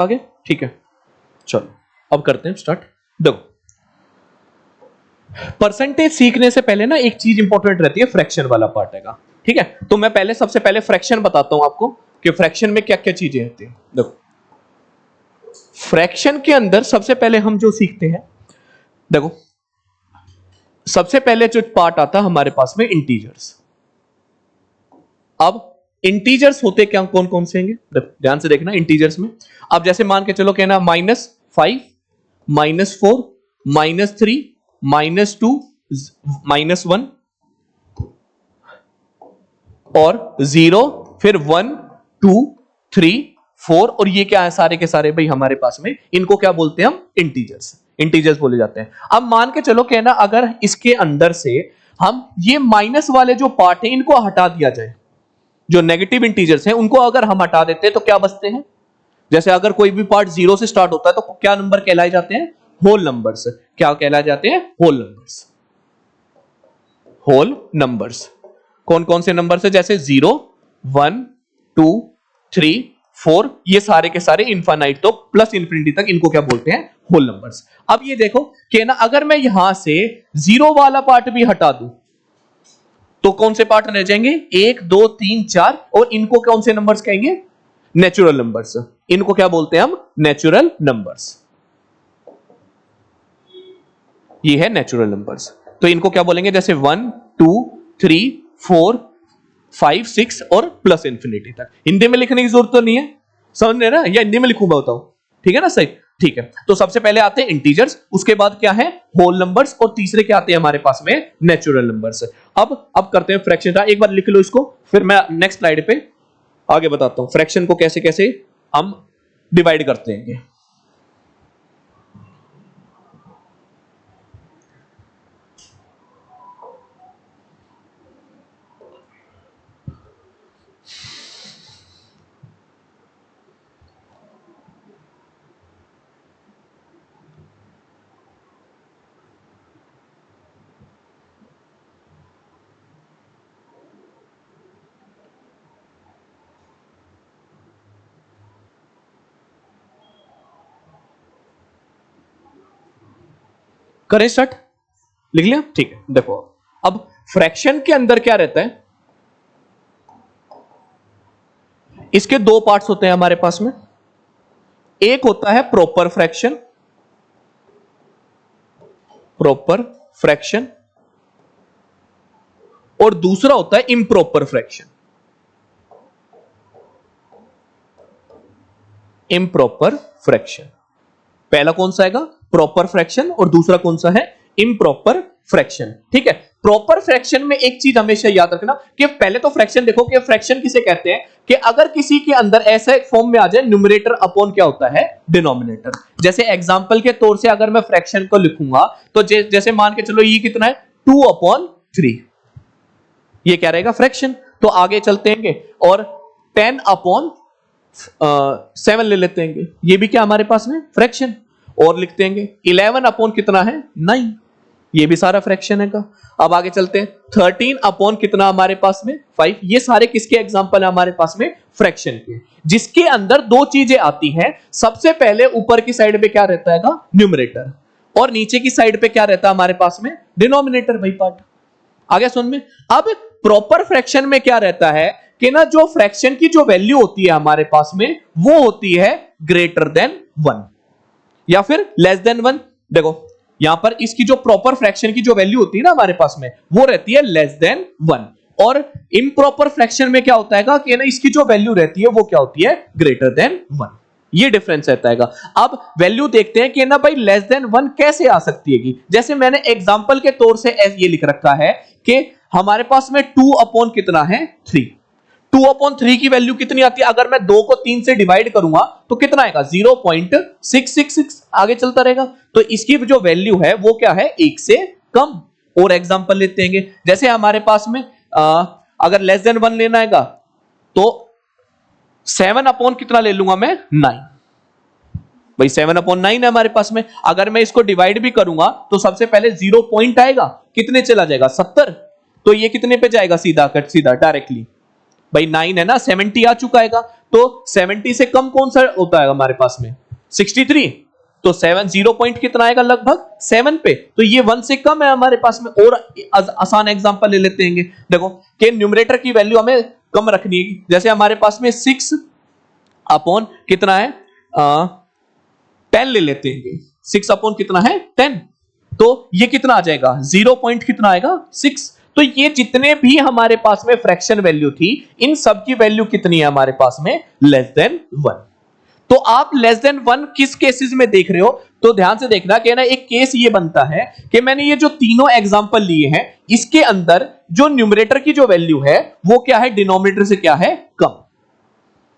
आगे ठीक है, चलो अब करते हैं स्टार्ट। देखो परसेंटेज सीखने से पहले ना एक चीज इंपॉर्टेंट रहती है, फ्रैक्शन वाला पार्ट है। ठीक है, तो मैं पहले सबसे पहले फ्रैक्शन बताता हूं आपको कि फ्रैक्शन में क्या क्या चीजें होती हैं। देखो फ्रैक्शन के अंदर सबसे पहले हम जो सीखते हैं, देखो सबसे पहले जो पार्ट आता है हमारे पास में इंटीजर्स। अब इंटीजर्स होते क्या, कौन कौन से होंगे, ध्यान से देखना इंटीजर्स में। अब जैसे मान के चलो कहना -5, -4, -3, -2, -1 और 0, फिर 1, 2, 3, 4 और ये क्या है सारे के सारे भाई हमारे पास में, इनको क्या बोलते हैं हम, इंटीजर्स बोले जाते हैं। अब मान के चलो कहना अगर इसके अंदर से हम ये माइनस वाले जो पार्ट है इनको हटा दिया जाए, जो नेगेटिव इंटीजर्स हैं उनको अगर हम हटा देते हैं तो क्या बचते हैं, जैसे अगर कोई भी पार्ट 0 से स्टार्ट होता है तो क्या नंबर कहलाए जाते हैं, होल नंबर्स। क्या कहलाए जाते हैं, होल नंबर्स। होल नंबर्स कौन कौन से नंबर है, जैसे 0, 1, 2, 3, 4 ये सारे के सारे इनफाइनाइट तो प्लस इंफिनिटी तक, इनको क्या बोलते हैं, होल नंबर्स। अब ये देखो कि ना अगर मैं यहां से 0 वाला पार्ट भी हटा दूं तो कौन से पार्ट रह जाएंगे, 1, 2, 3, 4 और इनको कौन से नंबर्स कहेंगे, नेचुरल नंबर्स। इनको क्या बोलते हैं हम, नेचुरल नंबर्स। ये है नेचुरल नंबर्स, तो इनको क्या बोलेंगे, जैसे 1, 2, 3, 4, 5, 6 और प्लस इंफिनिटी तक। हिंदी में लिखने की जरूरत तो नहीं है, समझ रहे ना, या हिंदी में लिखूं बताओ, ठीक है ना, सही ठीक है। तो सबसे पहले आते हैं इंटीजर्स, उसके बाद क्या है, होल नंबर्स और तीसरे क्या आते हैं हमारे पास में, नेचुरल नंबर्स। अब करते हैं फ्रैक्शन का, एक बार लिख लो इसको, फिर मैं नेक्स्ट स्लाइड पे आगे बताता हूं फ्रैक्शन को कैसे कैसे हम डिवाइड करते हैं। करें स्टार्ट, लिख लिया, ठीक है। देखो अब फ्रैक्शन के अंदर क्या रहता है, इसके दो पार्ट्स होते हैं हमारे पास में। एक होता है प्रॉपर फ्रैक्शन, और दूसरा होता है इम्प्रॉपर फ्रैक्शन। पहला कौन सा आएगा, प्रॉपर फ्रैक्शन, और दूसरा कौन सा है, इम्प्रॉपर फ्रैक्शन। ठीक है, प्रॉपर फ्रैक्शन में एक चीज हमेशा याद रखना कि पहले तो फ्रैक्शन देखो कि फ्रैक्शन किसे कहते हैं, कि अगर किसी के अंदर ऐसा एक फॉर्म में आ जाए न्यूमरेटर अपॉन क्या होता है, डिनोमिनेटर। जैसे एग्जांपल के तौर से अगर मैं फ्रैक्शन को लिखूंगा तो जैसे मान के चलो ये कितना है, 2/3, ये क्या रहेगा, फ्रैक्शन। तो आगे चलते हैं और 10/7 ले लेते हैं, ये भी क्या हमारे पास में, फ्रैक्शन। और लिखते हैं 11 अपॉन कितना है, 9, ये भी सारा फ्रैक्शन है का। अब आगे चलते हैं, 13 अपॉन कितना हमारे पास में, 5, ये सारे किसके एग्जांपल है हमारे पास में, फ्रैक्शन के, जिसके अंदर दो चीजें आती हैं। सबसे पहले ऊपर की साइड पे क्या रहता है, न्यूमरेटर, और नीचे की साइड पे क्या रहता है हमारे पास में, डिनोमिनेटर, भाई पार्ट। आगे सुन में, अब प्रॉपर फ्रैक्शन में क्या रहता है कि ना जो फ्रैक्शन की जो वैल्यू होती है हमारे पास में, वो होती है ग्रेटर देन 1 या फिर लेस देन 1। देखो यहां पर इसकी जो प्रॉपर फ्रैक्शन की जो वैल्यू होती है ना हमारे पास में, वो रहती है लेस देन 1, और इम्प्रॉपर फ्रैक्शन में क्या होता है कि ना इसकी जो वैल्यू रहती है वो क्या होती है, ग्रेटर देन 1। ये डिफरेंस रहता है। अब वैल्यू देखते हैं कि ना भाई लेस देन 1 कैसे आ सकती है। जैसे मैंने एग्जांपल के तौर से ये लिख रखा है कि हमारे पास में 2 अपॉन कितना है, 3। 2/3 की वैल्यू कितनी आती है, अगर मैं 2 को 3 से डिवाइड करूंगा तो कितना आएगा, 0.666। आगे चलता रहेगा, तो इसकी जो वैल्यू है वो क्या है, 1 से कम। और एग्जांपल लेते हैं, जैसे हमारे पास में अगर लेस देन 1 लेना है तो 7 अपॉन कितना ले लूंगा मैं, 9। भाई 7/9 है हमारे पास में। अगर मैं इसको डिवाइड भी करूंगा तो सबसे पहले 0 पॉइंट आएगा, कितने चला जाएगा, 70। तो ये कितने पे जाएगा, सीधा डायरेक्टली भाई 9 है ना, 70 आ चुका है, तो 70 से कम कौन सा होता है हमारे पास में, 63, तो 7 0 पॉइंट कितना आएगा, लगभग 7 पे, तो ये 1 से कम है हमारे पास में। और आसान एग्जांपल ले लेते हैं, देखो कि न्यूमरेटर की वैल्यू हमें कम रखनी है, जैसे हमारे पास में 6 अपॉन कितना है 10 ले लेते हैं, 6 अपॉन कितना है 10, तो ये कितना आ जाएगा 0 पॉइंट कितना आएगा 6। तो ये जितने भी हमारे पास में फ्रैक्शन वैल्यू थी, इन सब की वैल्यू कितनी है हमारे पास में, लेस देन 1। तो आप लेस देन 1 किस केसेस में देख रहे हो, तो ध्यान से देखना कि ना एक केस ये बनता है कि मैंने ये जो तीनों एग्जांपल लिए हैं, इसके अंदर जो न्यूमरेटर की जो वैल्यू है वो क्या है, डिनोमिनेटर से क्या है, कम।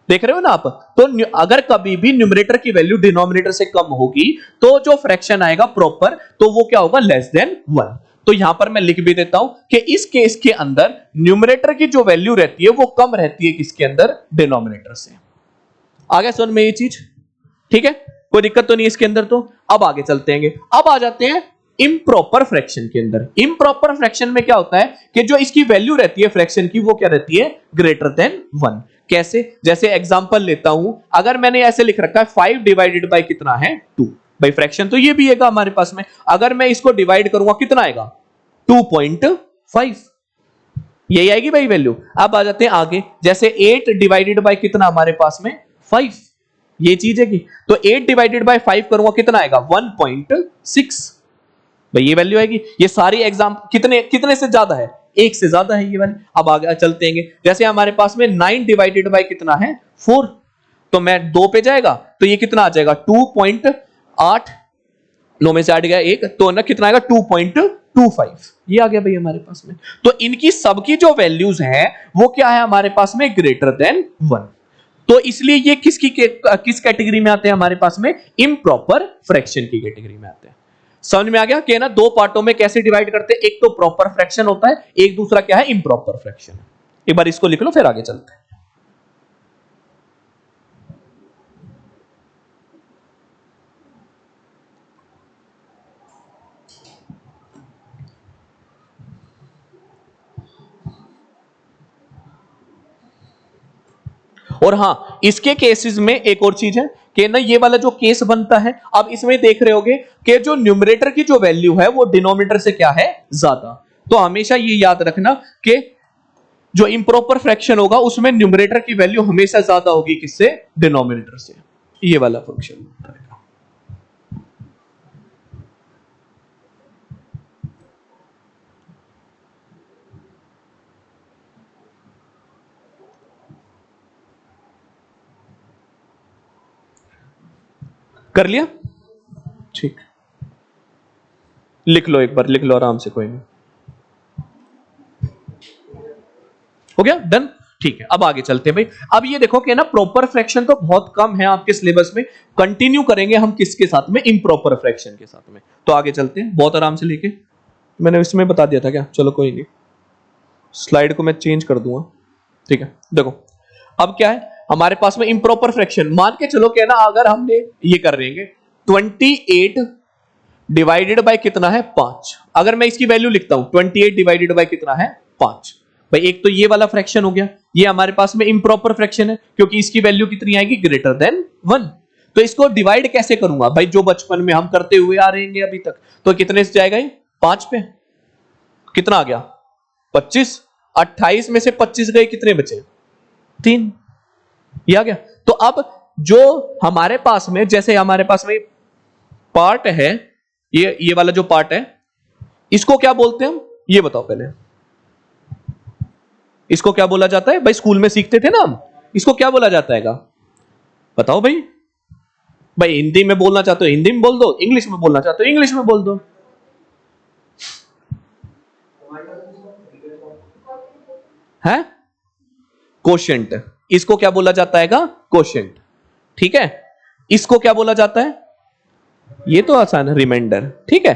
देख रहे हो ना आप, तो अगर कभी भी न्यूमरेटर की वैल्यू डिनोमिनेटर से कम होगी तो जो फ्रैक्शन आएगा प्रॉपर, तो वो क्या होगा, लेस देन 1। तो यहां पर मैं लिख भी देता हूं कि इस केस के अंदर न्यूमरेटर की जो वैल्यू रहती है वो कम रहती है किसके अंदर, डिनोमिनेटर से। आगे सुन में ये चीज, ठीक है, कोई दिक्कत तो नहीं इसके अंदर। तो अब आगे चलते हैं, अब आ जाते हैं इम्प्रॉपर फ्रैक्शन के अंदर। इम्प्रॉपर फ्रैक्शन में क्या होता है कि जो इसकी वैल्यू रहती है फ्रैक्शन की, वो क्या रहती है, ग्रेटर देन 1। कैसे, जैसे एग्जांपल लेता हूं, अगर मैंने ऐसे लिख रखा है 5 डिवाइडेड बाय कितना है 2, भाई फ्रैक्शन तो ये भी है हमारे पास में, अगर मैं इसको डिवाइड करूंगा कितना आएगा 2.5, यही आएगी भाई वैल्यू। अब आ जाते हैं आगे, जैसे 8 डिवाइडेड बाय कितना हमारे पास में 5, ये चीज है कि, तो 8 डिवाइडेड बाय 5 करूंगा कितना आएगा 1.6, भाई ये वैल्यू आएगी। ये सारी एग्जाम कितने से ज्यादा है, 1 से ज्यादा है ये वाली। अब आगे चलते हैं, जैसे हमारे पास में 9 डिवाइडेड बाय कितना है 4, तो मैं 2 पे जाएगा तो ये कितना आ जाएगा 2.8, 9 में से 8 गया 1, तो ना कितना आएगा 2.25, ये आ गया भाई हमारे पास में। तो इनकी सबकी जो वैल्यूज हैं वो क्या है हमारे पास में, ग्रेटर देन 1। तो इसलिए ये किस कैटेगरी में आते हैं हमारे पास में, इम्प्रॉपर फ्रैक्शन की कैटेगरी में आते हैं। समझ में आ गया कि ना दो पार्टों में कैसे डिवाइड करते हैं, एक तो प्रॉपर फ्रैक्शन होता है, एक दूसरा क्या है, इम्प्रॉपर फ्रैक्शन। एक बार इसको लिख लो फिर आगे चलते हैं। और हां, इसके केसेस में एक और चीज है कि ना ये वाला जो केस बनता है, अब इसमें देख रहे होगे कि जो न्यूमरेटर की जो वैल्यू है वो डिनोमिनेटर से क्या है, ज्यादा। तो हमेशा ये याद रखना कि जो इम्प्रॉपर फ्रैक्शन होगा उसमें न्यूमरेटर की वैल्यू हमेशा ज्यादा होगी किससे, डिनोमिनेटर से। ये वाला फंक्शन होता है। कर लिया, ठीक, लिख लो एक बार, लिख लो आराम से, कोई नहीं, हो गया डन, ठीक है। अब आगे चलते हैं भाई। अब ये देखो कि ना प्रॉपर फ्रैक्शन तो बहुत कम है आपके सिलेबस में, कंटिन्यू करेंगे हम किसके साथ में, इम्प्रॉपर फ्रैक्शन के साथ में। तो आगे चलते हैं, बहुत आराम से लेके, मैंने इसमें बता दिया था क्या, चलो कोई नहीं, स्लाइड को मैं चेंज कर दूंगा, ठीक है। देखो अब क्या है हमारे पास में, इम्प्रॉपर फ्रैक्शन मान के चलो कि ना अगर हमने ये कर रहे हैं 28 डिवाइडेड बाय कितना है 5, अगर मैं इसकी वैल्यू लिखता हूं 28 डिवाइडेड बाय कितना है 5, भाई एक तो ये वाला फ्रैक्शन हो गया, ये हमारे पास में इम्प्रॉपर फ्रैक्शन है क्योंकि इसकी वैल्यू कितनी आएगी, ग्रेटर देन 1। तो इसको डिवाइड कैसे करूंगा भाई, जो बचपन में हम करते हुए आ रहे हैं अभी तक, तो कितने से जाएगा ये 5 पे, कितना आ गया 25, 28 में से 25 गए, कितने बचे 3, ये आ गया। तो अब जो हमारे पास में, जैसे हमारे पास में पार्ट है, ये वाला जो पार्ट है, इसको क्या बोलते हैं हम, ये बताओ पहले, इसको क्या बोला जाता है भाई, स्कूल में सीखते थे ना हम, इसको क्या बोला जाता है, बताओ भाई। भाई हिंदी में बोलना चाहते हो हिंदी में बोल दो, इंग्लिश में बोलना चाहते हो इंग्लिश में बोल दो। है कोशेंट, इसको क्या बोला जाता है, कोशेंट, ठीक है। इसको क्या बोला जाता है, ये तो आसान है, रिमाइंडर, ठीक है।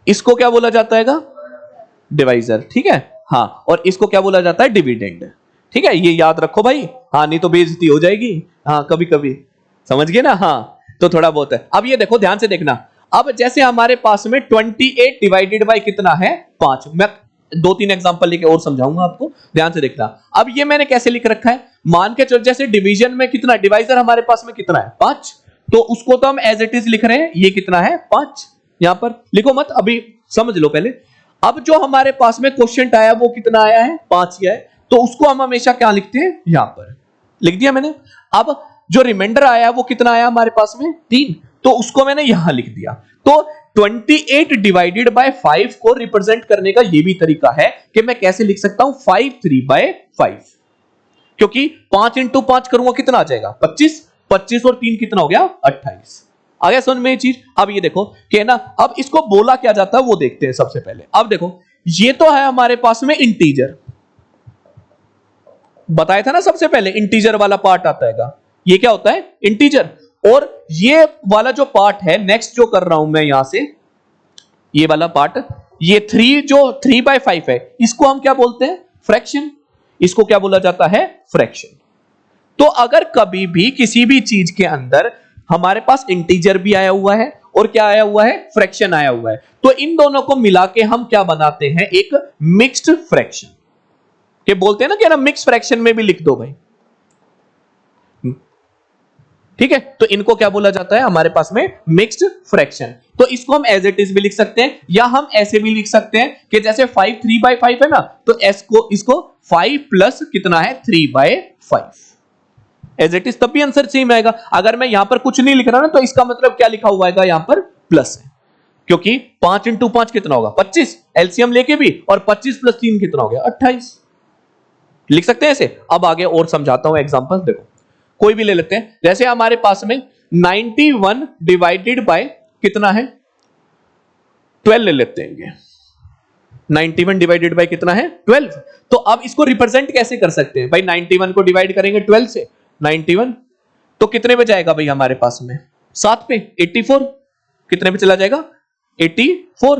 इसको क्या बोला जाता है, डिवाइजर, ठीक है। हाँ, और इसको क्या बोला जाता है, डिविडेंड, ठीक है। ये याद रखो भाई, हाँ नहीं तो बेइज्जती हो जाएगी, हाँ कभी कभी, समझ गए ना, हाँ तो थोड़ा बहुत है। अब ये देखो ध्यान से देखना, अब जैसे हमारे पास में 28 डिवाइडेड बाय कितना है 5, मैं दो तीन एग्जांपल लेके और समझाऊंगा आपको, ध्यान से देखना। अब ये मैंने कैसे लिख रखा है, मान के चलो जैसे डिवीजन में कितना, डिवाइजर हमारे पास में कितना है 5, तो उसको तो हम एज इट इज लिख रहे हैं, ये कितना है 5, यहां पर लिखो मत, अभी समझ लो पहले। अब जो हमारे पास में क्वेश्चन आया वो कितना आया है 5 ही है, तो उसको हम हमेशा क्या लिखते हैं, यहां पर लिख दिया मैंने। अब जो रिमाइंडर आया वो कितना आया हमारे पास में 3, तो उसको मैंने यहां लिख दिया। तो 28 डिवाइडेड बाय 5 को रिप्रेजेंट करने का ये भी तरीका है कि मैं कैसे लिख सकता हूं 53/5, क्योंकि 5 इंटू 5 करूंगा कितना आ जाएगा 25, 25 और 3 कितना हो गया 28। आ गया समझ में ये चीज। अब ये देखो कि ना, अब इसको बोला क्या जाता है वो देखते हैं सबसे पहले। अब देखो ये तो है हमारे पास में इंटीजर, बताया था ना सबसे पहले इंटीजर वाला पार्ट आता है, ये क्या होता है इंटीजर। और ये वाला जो पार्ट है नेक्स्ट जो कर रहा हूं मैं यहां से, ये वाला पार्ट, ये 3 जो 3/5 है, इसको हम क्या बोलते हैं फ्रैक्शन, इसको क्या बोला जाता है फ्रैक्शन। तो अगर कभी भी किसी भी चीज के अंदर हमारे पास इंटीजर भी आया हुआ है और क्या आया हुआ है फ्रैक्शन आया हुआ है, तो इन दोनों को मिला के हम क्या बनाते हैं एक मिक्स्ड फ्रैक्शन, के बोलते हैं ना कि ना मिक्स फ्रैक्शन में भी लिख दो भाई, ठीक है। तो इनको क्या बोला जाता है हमारे पास में मिक्स्ड फ्रैक्शन। तो इसको हम एज इट इज भी लिख सकते हैं, या हम ऐसे भी लिख सकते हैं कि जैसे 5 3/5 है ना, तो इसको 5 प्लस कितना है 3/5 एज इट इज, तब भी आंसर सेम आएगा। अगर मैं यहां पर कुछ नहीं लिख रहा ना, तो इसका मतलब क्या लिखा हुआ है यहां पर प्लस है, क्योंकि 5 इंटू 5 कितना होगा 25, एलसीएम लेके भी, और 25 प्लस 3 कितना हो गया 28, लिख सकते हैं ऐसे। अब आगे और समझाता हूं एग्जांपल, देखो कोई भी ले लेते हैं, जैसे हमारे पास में 91 डिवाइडेड बाय कितना है 12 ले लेते हैं, 91 डिवाइडेड बाय कितना है 12। तो अब इसको रिप्रेजेंट कैसे कर सकते हैं भाई, 91 को डिवाइड करेंगे 12 से, 91 तो कितने पे जाएगा भाई हमारे पास में 7 पे, 84 कितने पे चला जाएगा 84,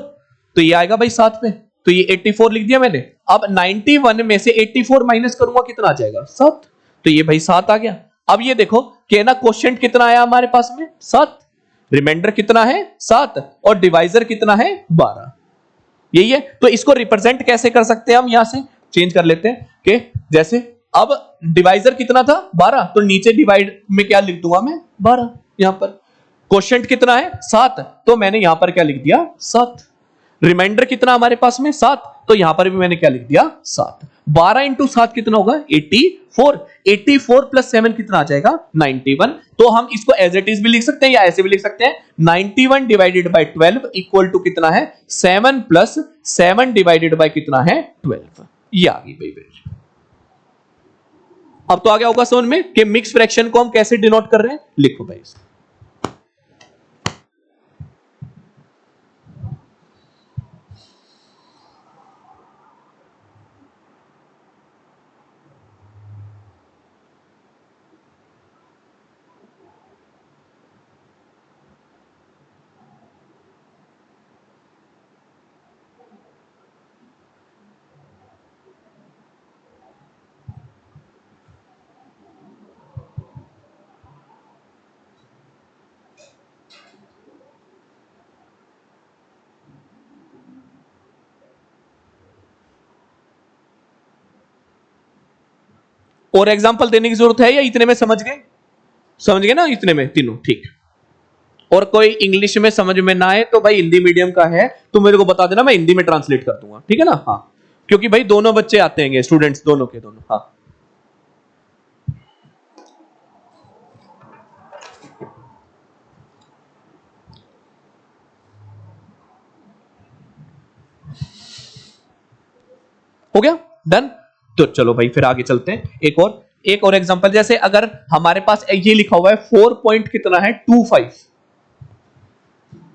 तो ये आएगा भाई 7 पे, तो ये 84 लिख दिया मैंने। अब 91 में से 84 माइनस करूंगा कितना आ जाएगा 7, तो ये भाई 7 आ गया। अब ये देखो कि ना क्वोशिएंट कितना आया हमारे पास में 7, रिमाइंडर कितना है 7, और डिवाइजर कितना है 12, यही है। तो इसको रिप्रेजेंट कैसे कर सकते हैं हम, यहां से चेंज कर लेते हैं कि जैसे अब डिवाइजर कितना था 12, तो नीचे डिवाइड में क्या लिख दूंगा मैं 12, यहां पर क्वोशिएंट कितना है 7, तो मैंने यहां पर क्या लिख दिया 7, रिमाइंडर कितना हमारे पास में 7, तो यहां पर भी मैंने क्या लिख दिया 7। 12 इंटू 7 कितना होगा 84, 84 प्लस 7 कितना आ जाएगा 91। तो हम इसको एज इट इज भी लिख सकते हैं या ऐसे भी लिख सकते हैं, 91 डिवाइडेड बाय 12 इक्वल टू कितना है 7 प्लस 7 डिवाइडेड बाय कितना है 12, ये आ गई भाई। अब तो आ गया होगा समझ में कि मिक्स फ्रैक्शन को हम कैसे डिनोट कर रहे हैं, लिखो भाई। और एग्जांपल देने की जरूरत है या इतने में समझ गए, समझ गए ना इतने में तीनों, ठीक। और कोई इंग्लिश में समझ में ना आए तो भाई हिंदी मीडियम का है तो मेरे को बता देना, मैं हिंदी में ट्रांसलेट कर दूंगा, ठीक है ना। हाँ, क्योंकि भाई दोनों बच्चे आते हैं स्टूडेंट्स दोनों के दोनों। हाँ हो गया डन। तो चलो भाई फिर आगे चलते हैं, एक और एग्जांपल, जैसे अगर हमारे पास ये लिखा हुआ है 4 पॉइंट कितना है 25,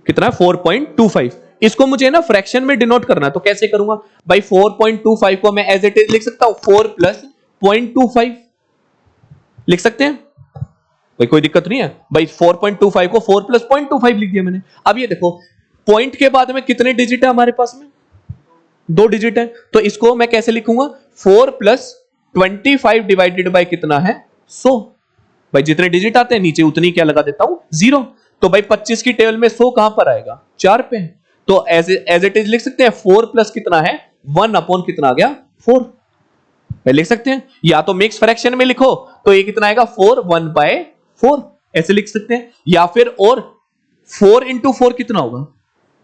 कितना है 4.25, इसको मुझे ना फ्रैक्शन में डिनोट करना है, तो कैसे करूंगा भाई 4.25 को मैं एज इट इज लिख सकता हूं 4 प्लस 0.25 लिख सकते हैं भाई, कोई दिक्कत नहीं है भाई। 4.25 को 4 प्लस 0.25 लिख दिया मैंने। अब ये देखो पॉइंट के बाद में कितने डिजिट है हमारे पास में 2 डिजिट है, तो इसको मैं कैसे लिखूंगा 4 प्लस 25 डिवाइडेड बाय कितना है 100, भाई जितने डिजिट आते हैं नीचे उतनी क्या लगा देता हूं 0। तो भाई 25 की टेबल में 100 कहां पर आएगा 4 पे, तो एज इट इज लिख सकते हैं 4 प्लस कितना है 1 अपॉन कितना आ गया 4। लिख सकते हैं, या तो मिक्स फ्रैक्शन में लिखो तो ये कितना आएगा 4 1/4 ऐसे लिख सकते हैं, या फिर और 4 इंटू 4 कितना होगा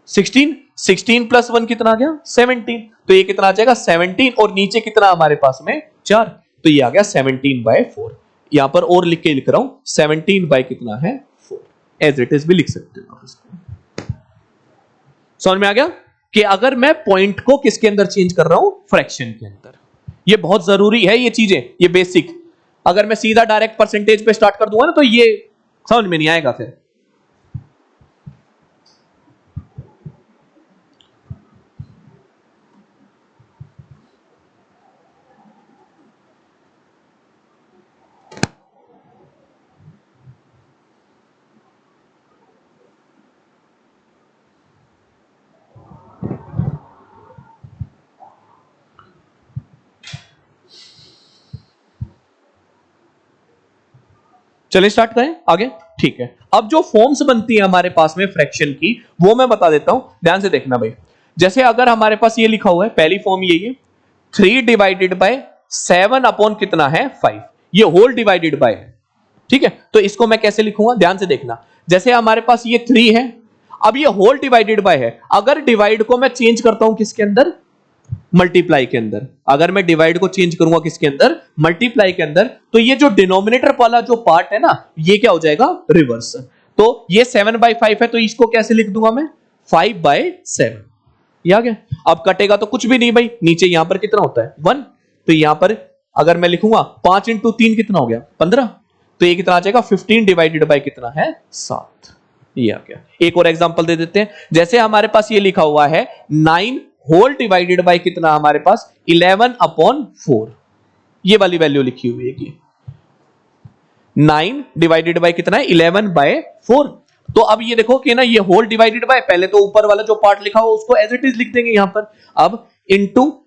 16, 16 प्लस 1 कितना आ गया 17, तो ये कितना आ जाएगा 17 और नीचे कितना हमारे पास में 4, तो ये आ गया 17/4। यहां पर और लिख के लिख रहा हूं 17 बाय कितना है 4, एज इट इज भी लिख सकते हो आप इसको। समझ में आ गया कि अगर मैं पॉइंट को किसके अंदर चेंज कर रहा हूं फ्रैक्शन के अंदर, ये बहुत जरूरी है ये चीजें, ये बेसिक। अगर मैं सीधा डायरेक्ट परसेंटेज पे स्टार्ट कर दूंगा ना तो ये समझ में नहीं आएगा फिर। चलिए स्टार्ट करें आगे, ठीक है। अब जो फॉर्म्स बनती है हमारे पास में फ्रैक्शन की वो मैं बता देता हूं, ध्यान से देखना भाई। जैसे अगर हमारे पास ये लिखा हुआ है, पहली फॉर्म ये 3 डिवाइडेड बाय 7 अपॉन कितना है 5, ये होल डिवाइडेड बाय है, ठीक है। तो इसको मैं कैसे लिखूंगा, ध्यान से देखना। जैसे हमारे पास ये 3 है, अब ये होल डिवाइडेड बाय है, अगर डिवाइड को मैं चेंज करता हूं किसके अंदर मल्टीप्लाई के अंदर, अगर मैं डिवाइड को चेंज करूंगा किसके अंदर मल्टीप्लाई के अंदर, तो ये जो डिनोमिनेटर वाला जो पार्ट है ना ये क्या हो जाएगा रिवर्स। तो ये 7/5 है तो इसको कैसे लिख दूंगा मैं 5/7, ये आ गया। अब कटेगा तो कुछ भी नहीं भाई, नीचे यहां पर कितना होता है 1, तो यहां पर अगर मैं लिखूंगा 5 इंटू 3 कितना हो गया 15, तो ये कितना आ जाएगा 15 डिवाइडेड बाय कितना है 7, ये आ गया। एक और एग्जांपल दे देते हैं, जैसे हमारे पास ये लिखा हुआ है 9 होल डिवाइडेड बाय कितना हमारे पास 11/4, ये वाली वैल्यू लिखी हुई है कि 9 डिवाइडेड बाय कितना है 11/4। तो अब ये देखो कि ना ये होल डिवाइडेड बाय, पहले तो ऊपर वाला जो पार्ट लिखा हो उसको एज इट इज लिख देंगे यहां पर, अब इनटू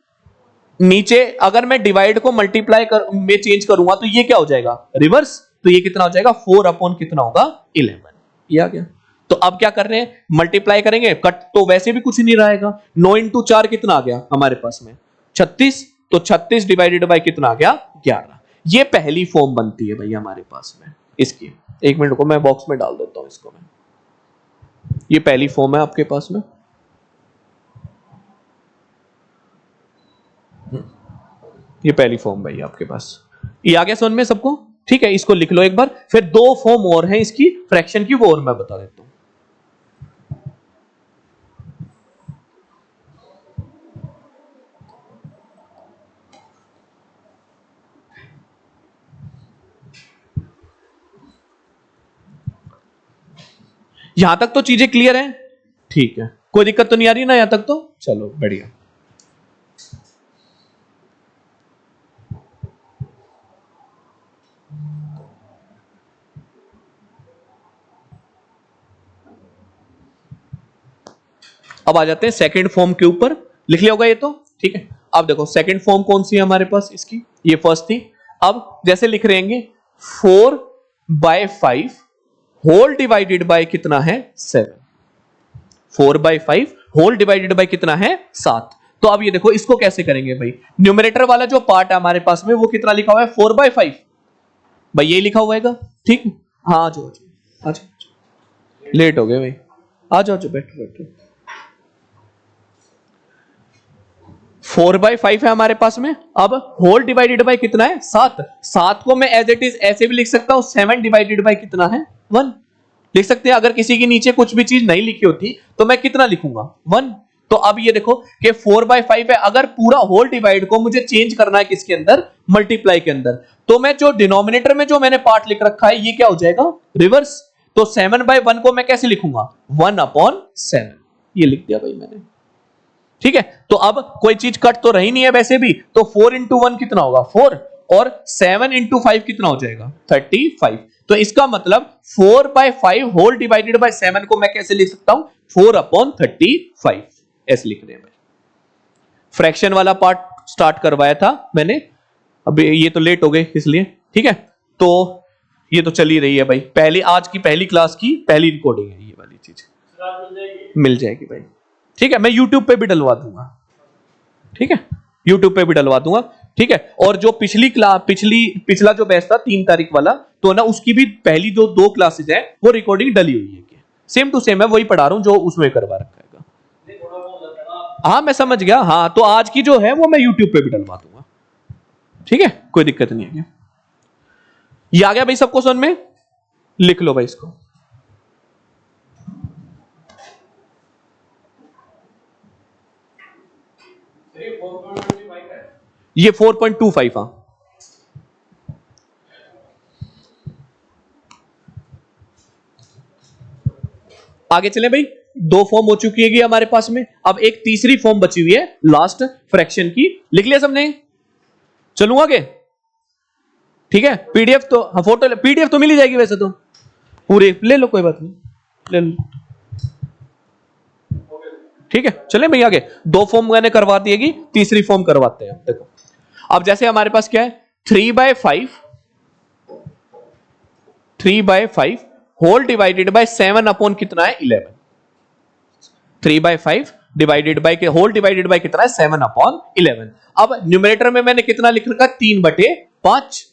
नीचे अगर मैं डिवाइड को मल्टीप्लाई में चेंज करूंगा तो ये क्या हो जाएगा रिवर्स, तो ये कितना हो जाएगा 4 अपॉन कितना होगा 11, ये आ गया। तो अब क्या कर रहे हैं मल्टीप्लाई करेंगे, कट तो वैसे भी कुछ नहीं रहेगा, 9 इंटू 4 कितना आ गया हमारे पास में 36, तो 36 डिवाइडेड बाय कितना आ गया 11। ये पहली फॉर्म बनती है भाई हमारे पास में इसकी, एक मिनट को मैं बॉक्स में डाल देता हूं इसको मैं, ये पहली फॉर्म है आपके पास में, ये पहली फॉर्म भाई आपके पास, ये आ गया समझ में सबको, ठीक है। इसको लिख लो एक बार, फिर 2 फॉर्म और हैं इसकी फ्रैक्शन की, वो और मैं बता देता हूं। यहां तक तो चीजें क्लियर हैं, ठीक है, कोई दिक्कत तो नहीं आ रही ना यहां तक, तो चलो बढ़िया। अब आ जाते हैं सेकंड फॉर्म के ऊपर, लिख लिया होगा ये तो, ठीक है। अब देखो सेकंड फॉर्म कौन सी है हमारे पास इसकी, ये फर्स्ट थी। अब जैसे लिख रहे हैं 4/5 होल डिवाइडेड बाय कितना है 7, 4/5 होल डिवाइडेड बाय कितना है 7। तो अब ये देखो इसको कैसे करेंगे भाई, न्यूमरेटर वाला जो पार्ट है हमारे पास में वो कितना लिखा हुआ है 4/5, भाई ये लिखा हुआ है, ठीक। हाँ आ जाओ आ जाओ, लेट हो गए भाई, आ जाओ बैठो बैठो। 4/5 है हमारे पास में, अब होल डिवाइडेड बाय कितना है 7, 7 को मैं एज इट इज ऐसे भी लिख सकता हूं 7 डिवाइडेड बाय कितना है 1, लिख सकते हैं। अगर किसी के नीचे कुछ भी चीज नहीं लिखी होती तो मैं कितना लिखूंगा 1। तो अब ये देखो कि 4/5 है, अगर पूरा होल डिवाइड को मुझे चेंज करना है किसके अंदर मल्टीप्लाई के अंदर, तो मैं जो डिनोमिनेटर में जो मैंने पार्ट लिख रखा है ये क्या हो जाएगा रिवर्स। तो 7/1 को मैं कैसे लिखूंगा 1/7, ये लिख दिया भाई मैंने, ठीक है। तो अब कोई चीज कट तो रही नहीं है वैसे भी, तो 4 इंटू 1 कितना होगा 4, और 7 इंटू 5 कितना हो जाएगा 35। तो इसका मतलब 4/5 होल डिवाइडेड बाय 7 को मैं कैसे लिख सकता हूं 4/35, ऐसे लिख रहे हैं भाई। फ्रैक्शन वाला पार्ट स्टार्ट करवाया था मैंने, अब ये तो लेट हो गए इसलिए, ठीक है। तो ये तो चल ही रही है भाई, पहली आज की पहली क्लास की पहली रिकॉर्डिंग है ये वाली चीज, मिल जाएगी भाई, ठीक है। मैं YouTube पे भी डलवा दूंगा, ठीक है, यूट्यूब पे भी डलवा दूंगा। ठीक है, और जो पिछला जो बैच था 3 तारीख वाला, तो ना उसकी भी पहली जो 2 क्लासेस है वो रिकॉर्डिंग डली हुई है। सेम टू सेम है, वही पढ़ा रहा हूं जो उसमें करवा रखा है। हाँ मैं समझ गया। हाँ तो आज की जो है वो मैं यूट्यूब पे भी डलवा दूंगा। ठीक है, कोई दिक्कत नहीं है। ये आ गया भाई सबको समझ में? लिख लो भाई इसको। ये 4.25। हाँ आगे चले भाई। 2 फॉर्म हो चुकी है हमारे पास में, अब एक तीसरी फॉर्म बची हुई है लास्ट फ्रैक्शन की। लिख लिया सबने? चलूं आगे? ठीक है, पीडीएफ तो हाँ, फोटो पीडीएफ तो मिल ही जाएगी वैसे तो पूरी, ले लो कोई बात नहीं, ले लो। ठीक है चले भाई आगे। 2 फॉर्म मैंने करवा दिएगी, तीसरी फॉर्म करवाते हैं। देखो अब जैसे हमारे पास क्या है, 3/5 होल डिवाइडेड बाय 7 अपॉन कितना है 11। 3/5 डिवाइडेड बाय के होल डिवाइडेड बाय कितना है 7 अपॉन 11। अब न्यूमरेटर में मैंने कितना लिख रखा 3/5।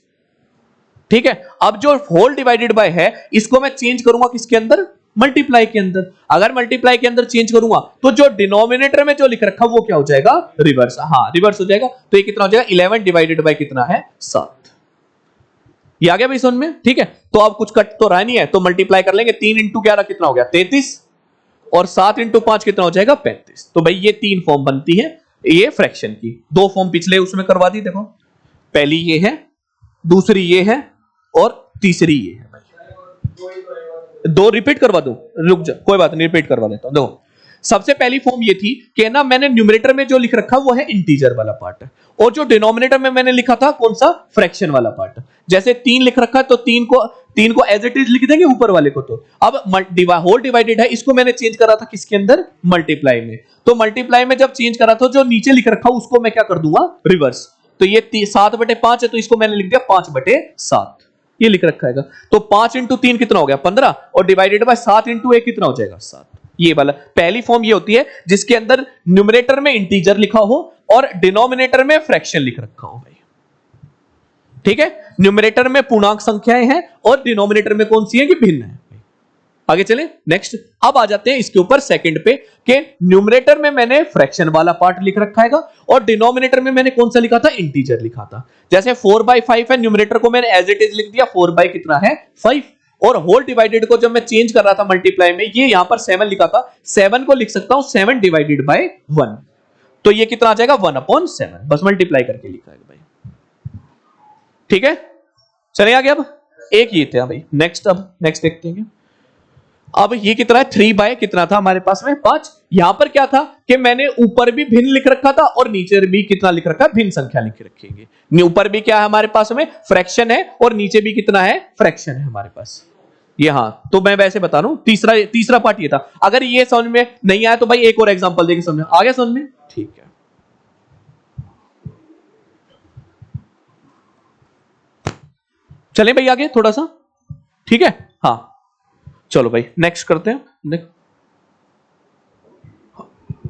ठीक है, अब जो होल डिवाइडेड बाय है इसको मैं चेंज करूंगा किसके अंदर, मल्टीप्लाई के अंदर। अगर मल्टीप्लाई के अंदर चेंज करूंगा तो जो डिनोमिनेटर में जो लिख रखा वो क्या हो जाएगा, रिवर्स। हाँ रिवर्स हो जाएगा। तो ये कितना हो जाएगा 11 डिवाइडेड बाय कितना है 7। ये आ गया भाई समझ में? ठीक है, तो अब कुछ कट तो रहा नहीं है, तो मल्टीप्लाई कर लेंगे। 3 × 11 कितना हो गया 33, और 7 × 5 कितना हो जाएगा 35। तो भाई ये 3 फॉर्म बनती है ये फ्रैक्शन की। 2 फॉर्म पिछले उसमें करवा दी। देखो पहली ये है, दूसरी ये है, और तीसरी ये है। भाई 2 रिपीट करवा दूं? रुक जा, कोई बात नहीं, रिपीट करवा देता हूं। देखो सबसे पहली फॉर्म ये थी कि ना मैंने न्यूमरेटर में जो लिख रखा वो है इंटीजर वाला पार्ट, और जो डिनोमिनेटर में मैंने लिखा था कौन सा, फ्रैक्शन वाला पार्ट। जैसे 3 लिख रखा है तो 3 को एज इट इज लिख देंगे ऊपर वाले को। तो अब होल डिवाइडेड है, इसको मैंने चेंज करा था किसके अंदर, मल्टीप्लाई में। तो मल्टीप्लाई में जब चेंज करा था, जो नीचे लिख रखा उसको मैं क्या कर दूंगा, रिवर्स। तो ये 7/5 है, तो इसको मैंने लिख दिया 5/7। ये लिख रखा है। तो 5 × 3 कितना हो गया 15, और डिवाइडेड बाय 7 × 1 कितना हो जाएगा 7। ये वाला पहली फॉर्म ये होती है जिसके अंदर न्यूमरेटर में इंटीजर लिखा हो और डिनोमिनेटर में फ्रैक्शन लिख रखा हो भाई। ठीक है, न्यूमरेटर में पूर्णांक संख्याएं हैं और डिनोमिनेटर में कौन सी है कि भिन्न है। आगे चलें नेक्स्ट। अब आ जाते हैं इसके ऊपर सेकंड पे कि न्यूमरेटर में मैंने फ्रैक्शन वाला पार्ट लिख रखा है और डिनोमिनेटर में मैंने कौन सा लिखा था, इंटीजर लिखा था। जैसे 4/5 है, न्यूमरेटर को मैंने एज इट इज लिख दिया 4 कितना है 5, और होल डिवाइडेड को जब मैं चेंज कर रहा था मल्टीप्लाई में, ये यहां पर 7 लिखा था, 7 को लिख सकता हूं 7 डिवाइडेड बाय 1। तो ये कितना आ जाएगा 1/7, बस मल्टीप्लाई करके लिखा है भाई। ठीक है चलिए आगे। अब एक ये थे भाई। नेक्स्ट, अब नेक्स्ट देखते हैं। अब ये कितना है 3 कितना था हमारे पास में 5। यहां पर क्या था कि मैंने ऊपर भी भिन्न लिख रखा था और नीचे भी कितना लिख रखा है, भिन्न संख्या लिख रखेंगे। ऊपर भी क्या है हमारे पास में, फ्रैक्शन है, और नीचे भी कितना है, फ्रैक्शन है हमारे पास। ये हाँ, तो मैं वैसे बता रहा हूं, तीसरा पार्ट ये था। अगर ये समझ में नहीं आया तो भाई एक और एग्जांपल देके समझ आ गया समझ में? ठीक है चले भाई आगे थोड़ा सा। ठीक है हाँ चलो भाई नेक्स्ट करते हैं।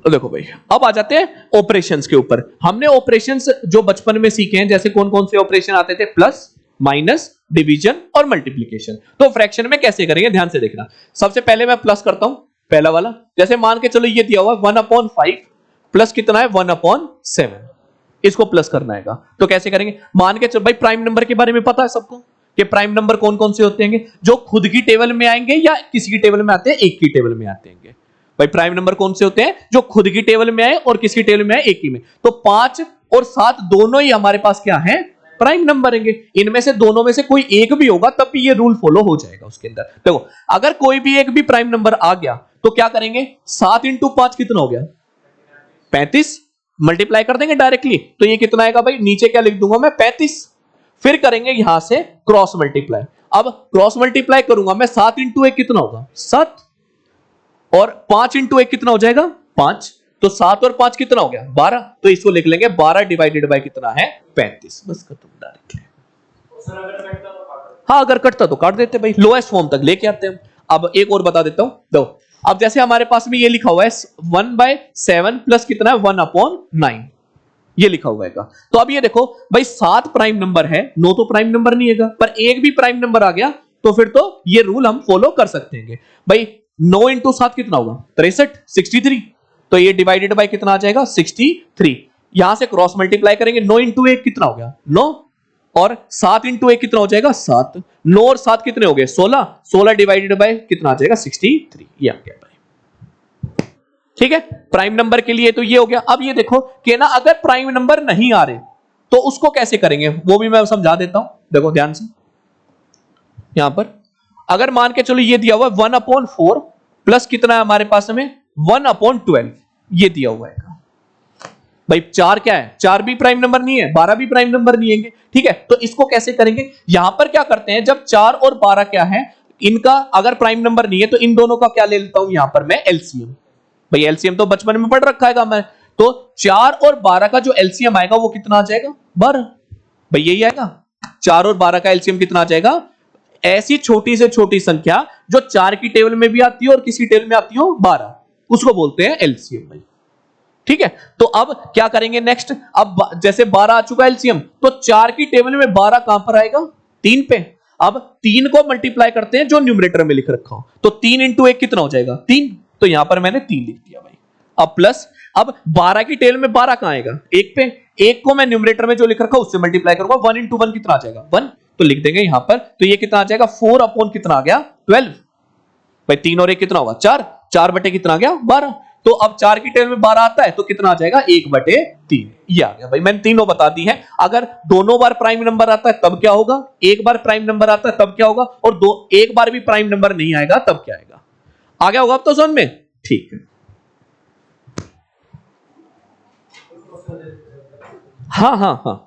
देखो भाई अब आ जाते हैं ऑपरेशंस के ऊपर। हमने ऑपरेशंस जो बचपन में सीखे हैं, जैसे कौन कौन से ऑपरेशन आते थे, प्लस, माइनस, डिवीजन और मल्टीप्लिकेशन। तो फ्रैक्शन में कैसे करेंगे ध्यान से देखना। सबसे पहले मैं प्लस करता हूं, पहला वाला। जैसे मान के चलो ये दिया हुआ 1/5 प्लस कितना है 1/7, इसको प्लस करना है। तो कैसे करेंगे, मान के चलो भाई प्राइम नंबर के बारे में पता है सबको कि प्राइम नंबर कौन कौन से होते हैं, जो खुद की टेबल में आएंगे या किसी की टेबल में आते हैं, एक की टेबल में आते हैं। भाई प्राइम नंबर कौन से होते हैं, जो खुद की टेबल में आए और किसकी टेबल में आए, एक ही में। तो 5 और 7 दोनों ही हमारे पास क्या है, प्राइम नंबर है। इनमें से दोनों में से कोई एक भी होगा तब भी ये रूल फॉलो हो जाएगा उसके अंदर। देखो अगर कोई भी एक भी प्राइम नंबर आ गया तो क्या करेंगे, 7 × 5 कितना हो गया 35, मल्टीप्लाई कर देंगे डायरेक्टली। तो ये कितना आएगा भाई, नीचे क्या लिख दूंगा मैं 35। फिर करेंगे यहां से क्रॉस मल्टीप्लाई। अब क्रॉस मल्टीप्लाई करूंगा मैं, 7 × 1 कितना होगा 7, और 5 × 1 कितना हो जाएगा 5। तो 7 और 5 कितना हो गया 12। तो इसको लिख लेंगे 12 डिवाइडेड बाय कितना है 35, बस खत्म डायरेक्टली। हाँ अगर कटता तो काट देते भाई, लोएस्ट फॉर्म तक लेके आते हैं। अब एक और बता देता हूं, दो। अब जैसे हमारे पास में ये लिखा हुआ है 1/7 प्लस कितना है 1/9। ये लिखा हुआ है। तो अब ये देखो भाई 7 प्राइम नंबर है, 9 तो प्राइम नंबर नहीं है, पर एक भी प्राइम नंबर आ गया तो फिर तो ये रूल हम फॉलो कर सकते हैं भाई। 9 इंटू 7 कितना होगा 63, 63। तो ये डिवाइडेड बाय कितना आ जाएगा 63। यहां से क्रॉस मल्टीप्लाई करेंगे, 9 इंटू 1 कितना हो गया 9, और 7 इंटू 1 कितना हो जाएगा 7। 9 और 7 कितने हो गए 16, 16 डिवाइडेड बाय कितना आ जाएगा 63। ये आ गया भाई, ठीक है। प्राइम नंबर के लिए तो ये हो गया। अब ये देखो कि ना अगर प्राइम नंबर नहीं आ रहे तो उसको कैसे करेंगे वो भी मैं समझा देता हूं, देखो ध्यान से। यहां पर अगर मान के चलो ये दिया हुआ है 1/4 प्लस कितना है हमारे पास में 1/12, ये दिया हुआ है भाई। 4 क्या है, 4 भी प्राइम नंबर नहीं है, 12 भी प्राइम नंबर नहीं है, ठीक है। तो इसको कैसे करेंगे, यहां पर क्या करते हैं, जब 4 और 12 क्या है, इनका अगर प्राइम नंबर नहीं है तो इन दोनों का क्या ले लेता हूं यहां पर मैं एलसीएम। भाई एलसीएम तो बचपन में पढ़ रखा है मैं, तो 4 और 12 का जो एलसीएम आएगा वो कितना आ जाएगा 12। भाई यही आएगा, 4 और 12 का एलसीएम कितना आ जाएगा। ऐसी छोटी से छोटी संख्या जो 4 की टेबल में भी आती है और किसी टेबल में आती हो 12, उसको बोलते हैं एलसीएम भाई, ठीक है। तो अब क्या करेंगे नेक्स्ट, अब जैसे 12 आ चुका एलसीएम, तो 4 की टेबल में 12 कहां पर आएगा 3 पे। अब 3 को मल्टीप्लाई करते हैं जो न्यूमरेटर में लिख रखा हो, तो 3 इंटू 1 कितना हो जाएगा 3, तो यहां पर मैंने 3 लिख दिया भाई। अब प्लस, अब 12 की टेबल में 12 कहां आएगा 1 पे, 1 को मैं न्यूमरेटर में जो लिख रखा उससे मल्टीप्लाई करूंगा, 1 इंटू 1 कितना आ जाएगा 1, तो लिख देंगे यहां पर। तो ये कितना आ जाएगा 4 अपॉन कितना आ गया 12। भाई 3 और 1 कितना होगा 4, 4 बटे कितना आ गया 12। तो अब 4 की टेबल में 12 आता है तो कितना आ जाएगा 1/3, ये आ गया भाई। मैंने तीनों बता दी है। अगर दोनों बार प्राइम नंबर आता है तब क्या होगा, एक बार प्राइम नंबर आता है तब क्या होगा, और एक बार भी प्राइम नंबर नहीं आएगा तब क्या आएगा। आ गया होगा अब तो समझ में, ठीक है। हाँ हाँ हाँ,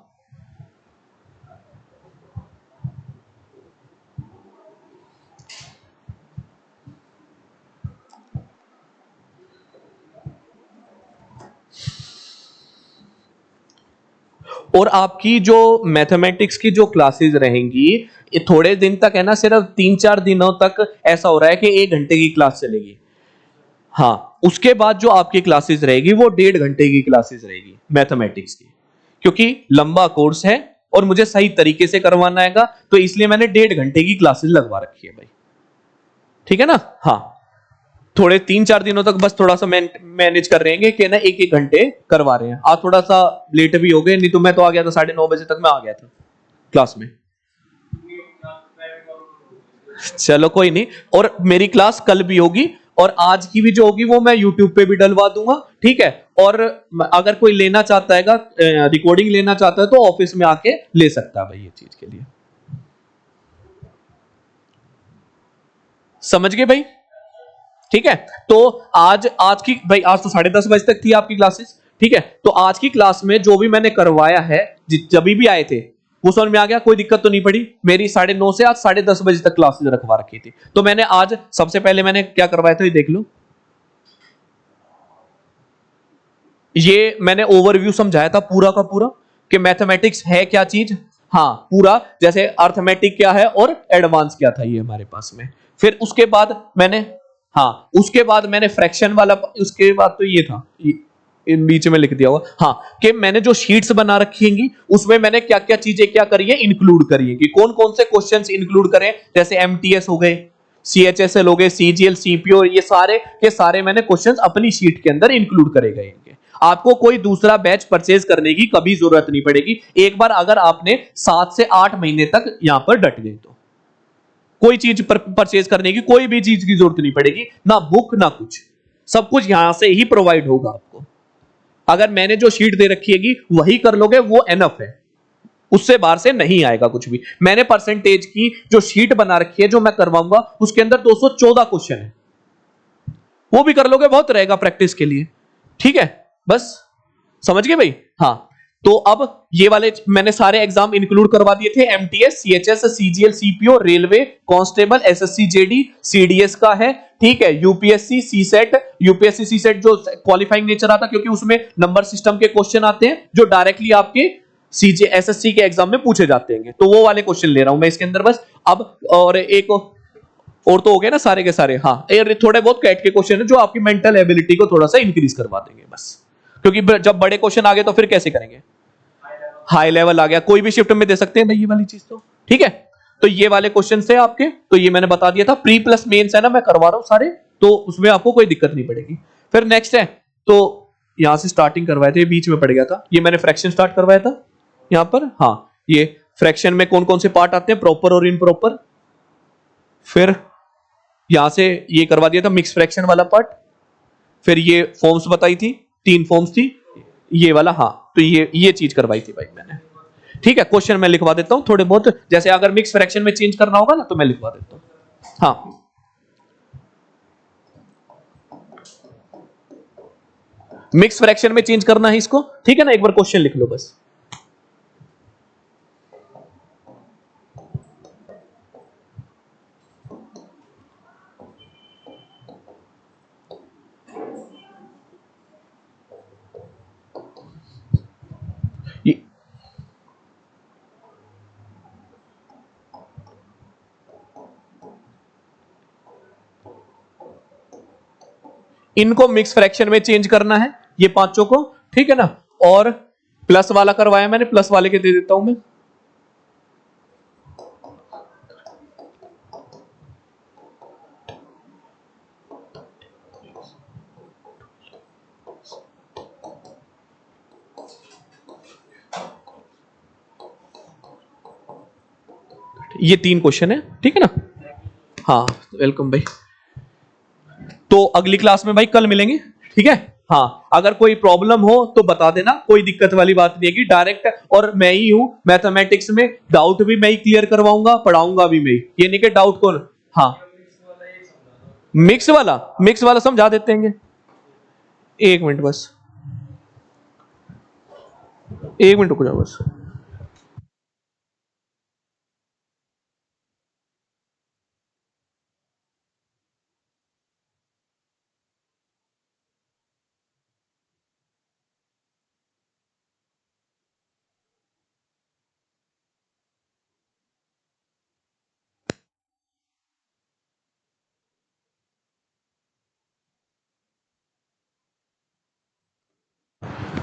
और आपकी जो मैथमेटिक्स की जो क्लासेस रहेंगी ये थोड़े दिन तक है ना, सिर्फ 3-4 दिनों तक ऐसा हो रहा है कि 1 घंटे की क्लास चलेगी। हाँ, उसके बाद जो आपकी क्लासेस रहेगी वो 1.5 घंटे की क्लासेस रहेगी मैथमेटिक्स की, क्योंकि लंबा कोर्स है और मुझे सही तरीके से करवाना है, तो इसलिए मैंने 1.5 घंटे की क्लासेस लगवा रखी है भाई, ठीक है ना। हाँ, थोड़े 3-4 दिनों तक बस थोड़ा सा मैनेज कर रहे हैं कि ना 1-1 घंटे करवा रहे हैं। आज थोड़ा सा लेट भी हो गए, नहीं तो मैं तो आ गया था 9:30 बजे तक मैं आ गया था क्लास में। चलो कोई नहीं, और मेरी क्लास कल भी होगी और आज की भी जो होगी वो मैं यूट्यूब पे भी डलवा दूंगा, ठीक है। और अगर कोई लेना चाहता है रिकॉर्डिंग लेना चाहता है तो ऑफिस में आके ले सकता है भाई, ये चीज के लिए समझ गए भाई, ठीक है। तो आज की भाई, आज तो 10:30 बजे तक थी आपकी क्लासेस, ठीक है। तो आज की क्लास में जो भी मैंने करवाया है, जब भी आए थे वो समझ में आ गया, कोई दिक्कत तो नहीं पड़ी। मेरी 9:30 से आज 10:30 बजे तक क्लासेस रखवा रखी थी। तो मैंने आज सबसे पहले मैंने क्या करवाया था ये देख लो, ये मैंने ओवरव्यू समझाया था पूरा का पूरा कि मैथमेटिक्स है क्या चीज। हाँ, पूरा जैसे अर्थमेटिक क्या है और एडवांस क्या था ये हमारे पास में। फिर उसके बाद मैंने, हाँ उसके बाद मैंने फ्रैक्शन वाला, उसके बाद तो ये था, इन बीच में लिख दिया होगा, हाँ, कि मैंने जो शीट्स बना रखी हैं उसमें मैंने क्या क्या चीजें क्या करी है इंक्लूड करी है, कि कौन कौन से क्वेश्चंस इंक्लूड करें। जैसे एमटीएस हो गए, सीएचएसएल हो गए, सीजीएल, सीपीओ, ये सारे के सारे मैंने क्वेश्चंस अपनी शीट के अंदर इंक्लूड करे गए हैं। आपको कोई दूसरा बैच परचेज करने की कभी जरूरत नहीं पड़ेगी। एक बार अगर आपने 7 से 8 महीने तक यहां पर डट गए तो कोई चीज परचेज करने की कोई भी चीज की जरूरत नहीं पड़ेगी, ना बुक ना कुछ, सब कुछ यहां से ही प्रोवाइड होगा आपको। अगर मैंने जो शीट दे रखी है वही कर लोगे वो एनफ है, उससे बाहर से नहीं आएगा कुछ भी। मैंने परसेंटेज की जो शीट बना रखी है जो मैं करवाऊंगा उसके अंदर 214 क्वेश्चन है, वो भी कर लोगे बहुत रहेगा प्रैक्टिस के लिए, ठीक है। बस समझ गए भाई। हाँ, तो अब ये वाले मैंने सारे एग्जाम इंक्लूड करवा दिए थे, MTS, CHS, CGL, CPO, railway, constable, SSC, JD, CDS का है, ठीक है। यूपीएससी, सीसेट, यूपीएससी सीसेट जो क्वालिफाइंग नेचर आता क्योंकि उसमें नंबर सिस्टम के क्वेश्चन आते हैं जो डायरेक्टली आपके सीजे एसएससी के एग्जाम में पूछे जाते हैं, तो वो वाले क्वेश्चन ले रहा हूं मैं इसके अंदर बस। अब और एक और तो हो गए ना सारे के सारे। हाँ, थोड़े बहुत कैट के क्वेश्चन है जो आपकी मेंटल एबिलिटी को थोड़ा सा इंक्रीज करवा देंगे बस, क्योंकि जब बड़े क्वेश्चन आ गए तो फिर कैसे करेंगे, हाई लेवल आ गया, कोई भी शिफ्ट में दे सकते हैं भाई ये वाली चीज तो, ठीक है। तो ये वाले क्वेश्चन थे आपके, तो ये मैंने बता दिया था, प्री प्लस मेंस है ना, मैं करवा रहा हूं सारे, तो उसमें आपको कोई दिक्कत नहीं पड़ेगी। फिर नेक्स्ट है, तो यहां से स्टार्टिंग करवाए थे, बीच में पड़ गया था, ये मैंने फ्रैक्शन स्टार्ट करवाया था यहां पर। हाँ, ये फ्रैक्शन में कौन कौन से पार्ट आते हैं, प्रॉपर और इनप्रॉपर। फिर यहां से ये करवा दिया था मिक्स फ्रैक्शन वाला पार्ट। फिर ये फॉर्म्स बताई थी, 3 फॉर्म्स थी, ये वाला, हाँ, तो ये चीज करवाई थी भाई मैंने, ठीक है। क्वेश्चन मैं लिखवा देता हूं थोड़े बहुत, जैसे अगर मिक्स फ्रैक्शन में चेंज करना होगा ना तो मैं लिखवा देता हूं। हाँ, मिक्स फ्रैक्शन में चेंज करना है इसको, ठीक है ना, एक बार क्वेश्चन लिख लो बस। ये इनको मिक्स फ्रैक्शन में चेंज करना है, ये पांचों को, ठीक है ना। और प्लस वाला करवाया मैंने, प्लस वाले के दे देता हूं मैं। ये 3 क्वेश्चन है, ठीक है ना। हाँ, वेलकम भाई। तो अगली क्लास में भाई कल मिलेंगे, ठीक है। हाँ, अगर कोई प्रॉब्लम हो तो बता देना, कोई दिक्कत वाली बात नहीं है कि डायरेक्ट, और मैं ही हूं मैथमेटिक्स में, डाउट भी मैं ही क्लियर करवाऊंगा, पढ़ाऊंगा भी मैं ही, ये नहीं कि डाउट कौन। हाँ, मिक्स वाला समझा देते हैं, 1 मिनट बस, 1 मिनट रुक जाओ बस।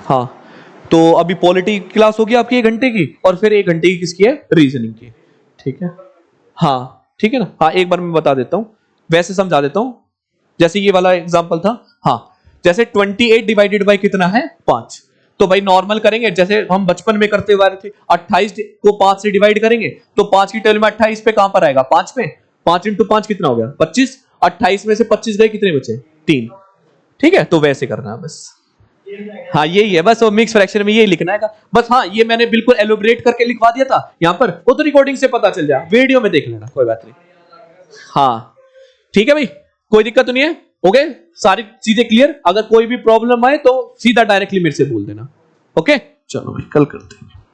हाँ, तो अभी पॉलिटी की क्लास होगी आपकी 1 घंटे की, और फिर 1 घंटे की किसकी है, रीजनिंग की, ठीक है। हाँ, ठीक है ना। हाँ, एक बार मैं बता देता हूँ, वैसे समझा देता हूँ, जैसे ये वाला एग्जांपल था। हाँ, जैसे 28 डिवाइडेड बाय कितना है, 5। तो भाई नॉर्मल करेंगे, जैसे हम बचपन में करते हुए थे, 28 को 5 से डिवाइड करेंगे तो 5 की टेबल में 28 पे कहां पर आएगा, 5 पे। 5 इंटू 5 कितना हो गया, 25। 28 में से 25 गए, कितने बचे, 3, ठीक है। तो वैसे करना है बस। हाँ, यही है बस, वो मिक्स फ्रैक्शन में यही लिखना है बस। हाँ, ये मैंने बिल्कुल एलोबरेट करके लिखवा दिया था यहाँ पर, वो तो रिकॉर्डिंग से पता चल जाए, वीडियो में देख लेना, कोई बात नहीं। हाँ, ठीक है भाई, कोई दिक्कत तो नहीं है, ओके, सारी चीजें क्लियर। अगर कोई भी प्रॉब्लम आए तो सीधा डायरेक्टली मेरे से बोल देना, ओके। चलो भाई, कल करते हैं।